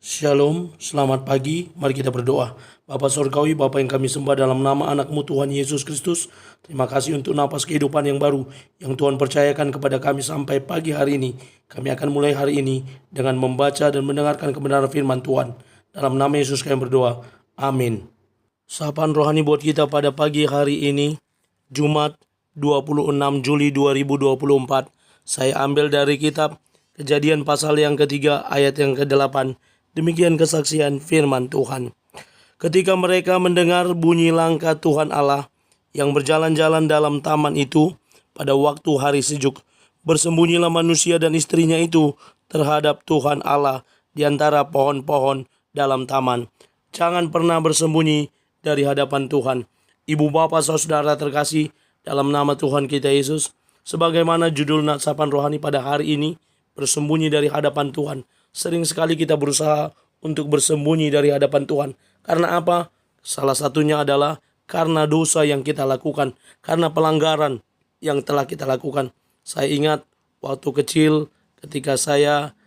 Shalom, selamat pagi, mari kita berdoa. Bapa Surgawi, Bapa yang kami sembah dalam nama anak-Mu Tuhan Yesus Kristus, terima kasih untuk napas kehidupan yang baru yang Tuhan percayakan kepada kami sampai pagi hari ini. Kami akan mulai hari ini dengan membaca dan mendengarkan kebenaran firman Tuhan. Dalam nama Yesus kami berdoa, amin. Sapaan rohani buat kita pada pagi hari ini, Jumat 26 Juli 2024. Saya ambil dari kitab Kejadian pasal yang ketiga ayat yang ke-8. Demikian kesaksian firman Tuhan. Ketika mereka mendengar bunyi langkah Tuhan Allah yang berjalan-jalan dalam taman itu pada waktu hari sejuk, bersembunyilah manusia dan istrinya itu terhadap Tuhan Allah di antara pohon-pohon dalam taman. Jangan pernah bersembunyi dari hadapan Tuhan. Ibu bapak saudara terkasih dalam nama Tuhan kita Yesus, sebagaimana judul sapaan rohani pada hari ini, bersembunyi dari hadapan Tuhan. Sering sekali kita berusaha untuk bersembunyi dari hadapan Tuhan. Karena apa? Salah satunya adalah karena dosa yang kita lakukan, karena pelanggaran yang telah kita lakukan. Saya ingat waktu kecil ketika saya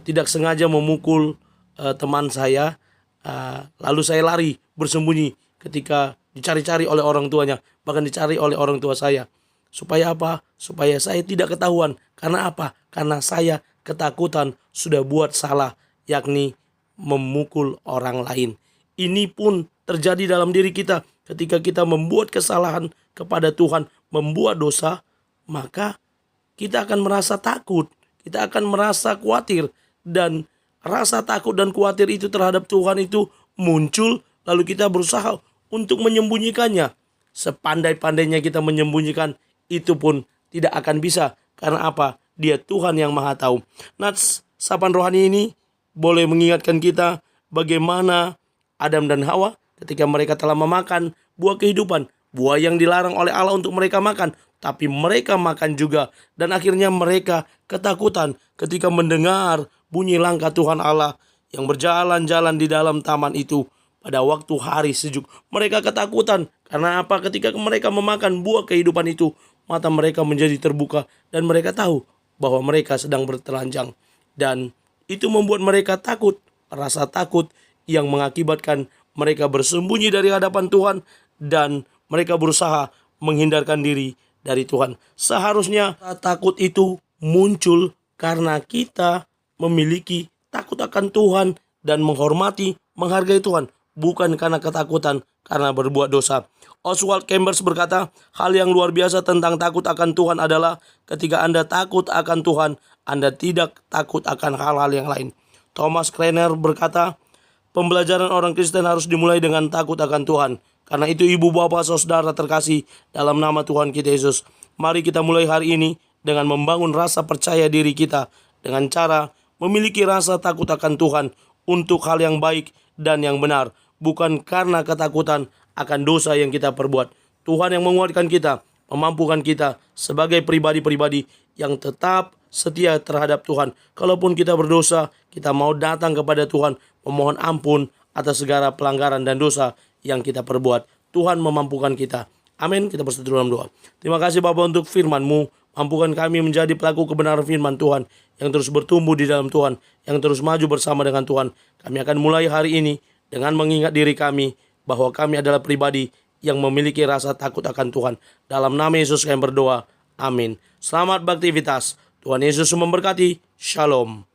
tidak sengaja memukul teman saya, lalu saya lari bersembunyi ketika dicari-cari oleh orang tuanya, bahkan dicari oleh orang tua saya. Supaya apa? Supaya saya tidak ketahuan. Karena apa? Karena saya ketakutan sudah buat salah, yakni memukul orang lain. Ini pun terjadi dalam diri kita ketika kita membuat kesalahan kepada Tuhan, membuat dosa, maka kita akan merasa takut, kita akan merasa khawatir, dan rasa takut dan khawatir itu terhadap Tuhan itu muncul, lalu kita berusaha untuk menyembunyikannya. Sepandai-pandainya kita menyembunyikan, itu pun tidak akan bisa. Karena apa? Dia Tuhan yang Maha Tahu. Sapaan rohani ini boleh mengingatkan kita bagaimana Adam dan Hawa ketika mereka telah memakan buah kehidupan, buah yang dilarang oleh Allah untuk mereka makan, tapi mereka makan juga, dan akhirnya mereka ketakutan ketika mendengar bunyi langkah Tuhan Allah yang berjalan-jalan di dalam taman itu pada waktu hari sejuk. Mereka ketakutan karena apa? Ketika mereka memakan buah kehidupan itu, mata mereka menjadi terbuka dan mereka tahu bahwa mereka sedang bertelanjang, dan itu membuat mereka takut. Rasa takut yang mengakibatkan mereka bersembunyi dari hadapan Tuhan dan mereka berusaha menghindarkan diri dari Tuhan. Seharusnya takut itu muncul karena kita memiliki takut akan Tuhan dan menghormati, menghargai Tuhan, bukan karena ketakutan karena berbuat dosa. Oswald Chambers berkata, hal yang luar biasa tentang takut akan Tuhan adalah ketika Anda takut akan Tuhan, Anda tidak takut akan hal-hal yang lain. Thomas Cranmer berkata, pembelajaran orang Kristen harus dimulai dengan takut akan Tuhan. Karena itu ibu bapak saudara terkasih dalam nama Tuhan kita Yesus, mari kita mulai hari ini dengan membangun rasa percaya diri kita dengan cara memiliki rasa takut akan Tuhan untuk hal yang baik dan yang benar, bukan karena ketakutan akan dosa yang kita perbuat. Tuhan yang menguatkan kita, memampukan kita sebagai pribadi-pribadi yang tetap setia terhadap Tuhan. Kalaupun kita berdosa, kita mau datang kepada Tuhan, memohon ampun atas segala pelanggaran dan dosa yang kita perbuat. Tuhan memampukan kita. Amin. Kita bersatu dalam doa. Terima kasih Bapa untuk firman-Mu. Mampukan kami menjadi pelaku kebenaran firman Tuhan, yang terus bertumbuh di dalam Tuhan, yang terus maju bersama dengan Tuhan. Kami akan mulai hari ini dengan mengingat diri kami bahwa kami adalah pribadi yang memiliki rasa takut akan Tuhan. Dalam nama Yesus kami berdoa. Amin. Selamat beraktivitas. Tuhan Yesus memberkati. Shalom.